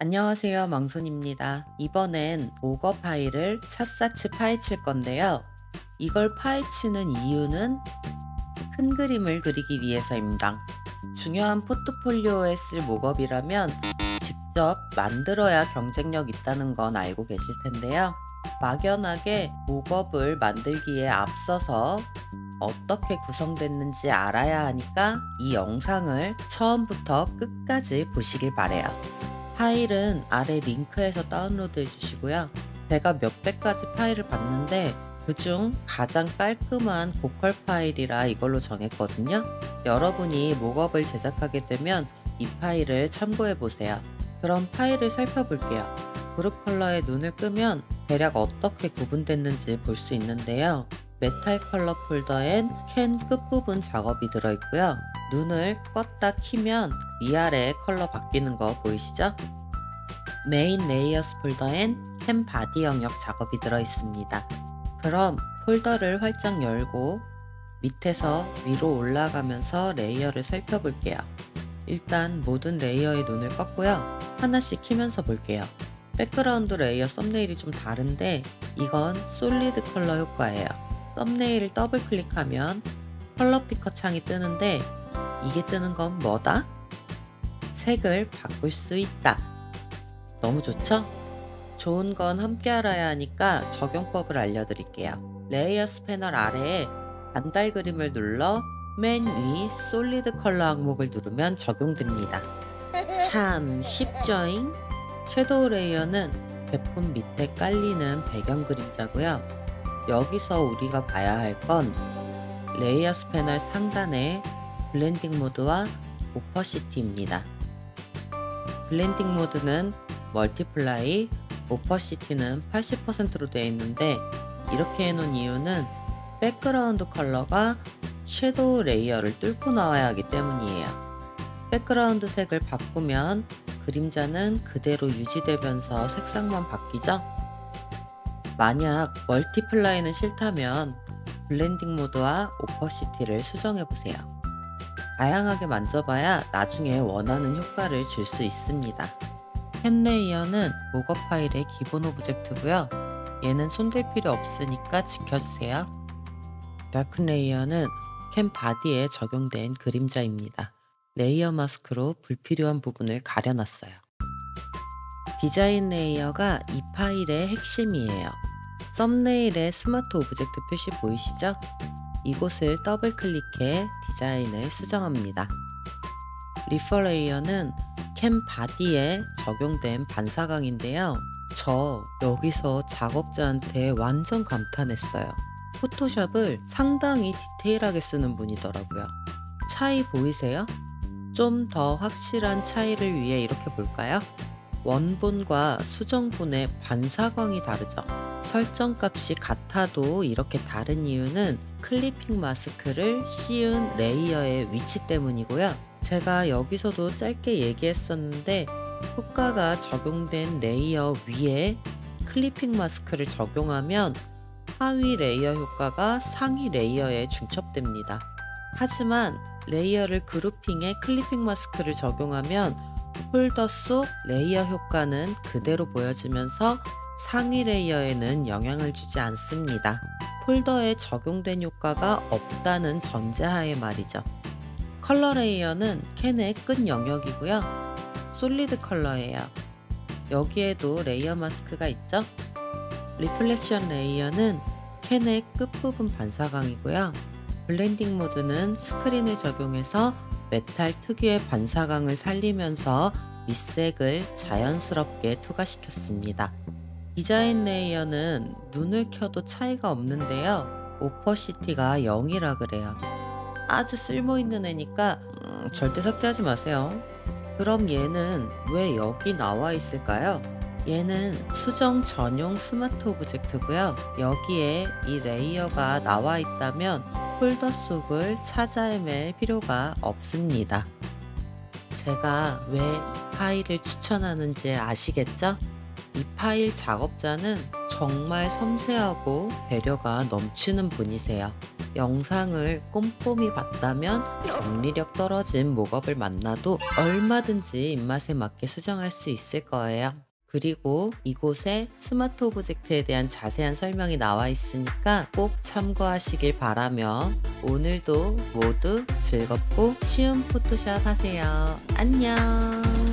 안녕하세요, 망손입니다. 이번엔 모거 파일을 샅샅이 파헤칠 건데요. 이걸 파헤치는 이유는 큰 그림을 그리기 위해서입니다. 중요한 포트폴리오에 쓸 목업이라면 직접 만들어야 경쟁력 있다는 건 알고 계실 텐데요. 막연하게 목업을 만들기에 앞서서 어떻게 구성됐는지 알아야 하니까 이 영상을 처음부터 끝까지 보시길 바래요. 파일은 아래 링크에서 다운로드 해주시고요. 제가 몇백 가지 파일을 봤는데 그중 가장 깔끔한 고퀄 파일이라 이걸로 정했거든요. 여러분이 목업을 제작하게 되면 이 파일을 참고해 보세요. 그럼 파일을 살펴볼게요. 그룹 컬러에 눈을 끄면 대략 어떻게 구분됐는지 볼 수 있는데요. 메탈 컬러 폴더엔 캔 끝부분 작업이 들어있고요. 눈을 껐다 키면 위아래 컬러 바뀌는 거 보이시죠? 메인 레이어스 폴더엔 캔 바디 영역 작업이 들어있습니다. 그럼 폴더를 활짝 열고 밑에서 위로 올라가면서 레이어를 살펴볼게요. 일단 모든 레이어의 눈을 껐고요. 하나씩 키면서 볼게요. 백그라운드 레이어 썸네일이 좀 다른데 이건 솔리드 컬러 효과예요. 썸네일을 더블 클릭하면 컬러 피커 창이 뜨는데 이게 뜨는 건 뭐다? 색을 바꿀 수 있다. 너무 좋죠? 좋은 건 함께 알아야 하니까 적용법을 알려드릴게요. 레이어스 패널 아래에 반달 그림을 눌러 맨 위 솔리드 컬러 항목을 누르면 적용됩니다. 참 쉽죠잉? 섀도우 레이어는 제품 밑에 깔리는 배경 그림자고요. 여기서 우리가 봐야 할 건 레이어스 패널 상단의 블렌딩 모드와 오퍼시티입니다. 블렌딩 모드는 멀티플라이, 오퍼시티는 80%로 되어 있는데 이렇게 해놓은 이유는 백그라운드 컬러가 섀도우 레이어를 뚫고 나와야 하기 때문이에요. 백그라운드 색을 바꾸면 그림자는 그대로 유지되면서 색상만 바뀌죠? 만약 멀티플라이는 싫다면 블렌딩 모드와 오퍼시티를 수정해보세요. 다양하게 만져봐야 나중에 원하는 효과를 줄 수 있습니다. 캔 레이어는 목업 파일의 기본 오브젝트고요. 얘는 손댈 필요 없으니까 지켜주세요. 다크 레이어는 캔 바디에 적용된 그림자입니다. 레이어 마스크로 불필요한 부분을 가려놨어요. 디자인 레이어가 이 파일의 핵심이에요. 썸네일의 스마트 오브젝트 표시 보이시죠? 이곳을 더블 클릭해 디자인을 수정합니다. 리퍼 레이어는 캔 바디에 적용된 반사광인데요. 저 여기서 작업자한테 완전 감탄했어요. 포토샵을 상당히 디테일하게 쓰는 분이더라고요. 차이 보이세요? 좀 더 확실한 차이를 위해 이렇게 볼까요? 원본과 수정본의 반사광이 다르죠. 설정값이 같아도 이렇게 다른 이유는 클리핑 마스크를 씌운 레이어의 위치 때문이고요. 제가 여기서도 짧게 얘기했었는데 효과가 적용된 레이어 위에 클리핑 마스크를 적용하면 하위 레이어 효과가 상위 레이어에 중첩됩니다. 하지만 레이어를 그룹핑해 클리핑 마스크를 적용하면 폴더 속 레이어 효과는 그대로 보여지면서 상위 레이어에는 영향을 주지 않습니다. 폴더에 적용된 효과가 없다는 전제하에 말이죠. 컬러 레이어는 캔의 끝 영역이고요. 솔리드 컬러예요. 여기에도 레이어 마스크가 있죠. 리플렉션 레이어는 캔의 끝부분 반사광이고요. 블렌딩 모드는 스크린을 적용해서 메탈 특유의 반사광을 살리면서 밑색을 자연스럽게 투과시켰습니다. 디자인 레이어는 눈을 켜도 차이가 없는데요. 오퍼시티가 0이라 그래요. 아주 쓸모있는 애니까 절대 삭제하지 마세요. 그럼 얘는 왜 여기 나와 있을까요? 얘는 수정 전용 스마트 오브젝트고요. 여기에 이 레이어가 나와 있다면 폴더 속을 찾아 헤맬 필요가 없습니다. 제가 왜 이 파일을 추천하는지 아시겠죠? 이 파일 작업자는 정말 섬세하고 배려가 넘치는 분이세요. 영상을 꼼꼼히 봤다면 정리력 떨어진 목업을 만나도 얼마든지 입맛에 맞게 수정할 수 있을 거예요. 그리고 이곳에 스마트 오브젝트에 대한 자세한 설명이 나와 있으니까 꼭 참고하시길 바라며 오늘도 모두 즐겁고 쉬운 포토샵 하세요. 안녕.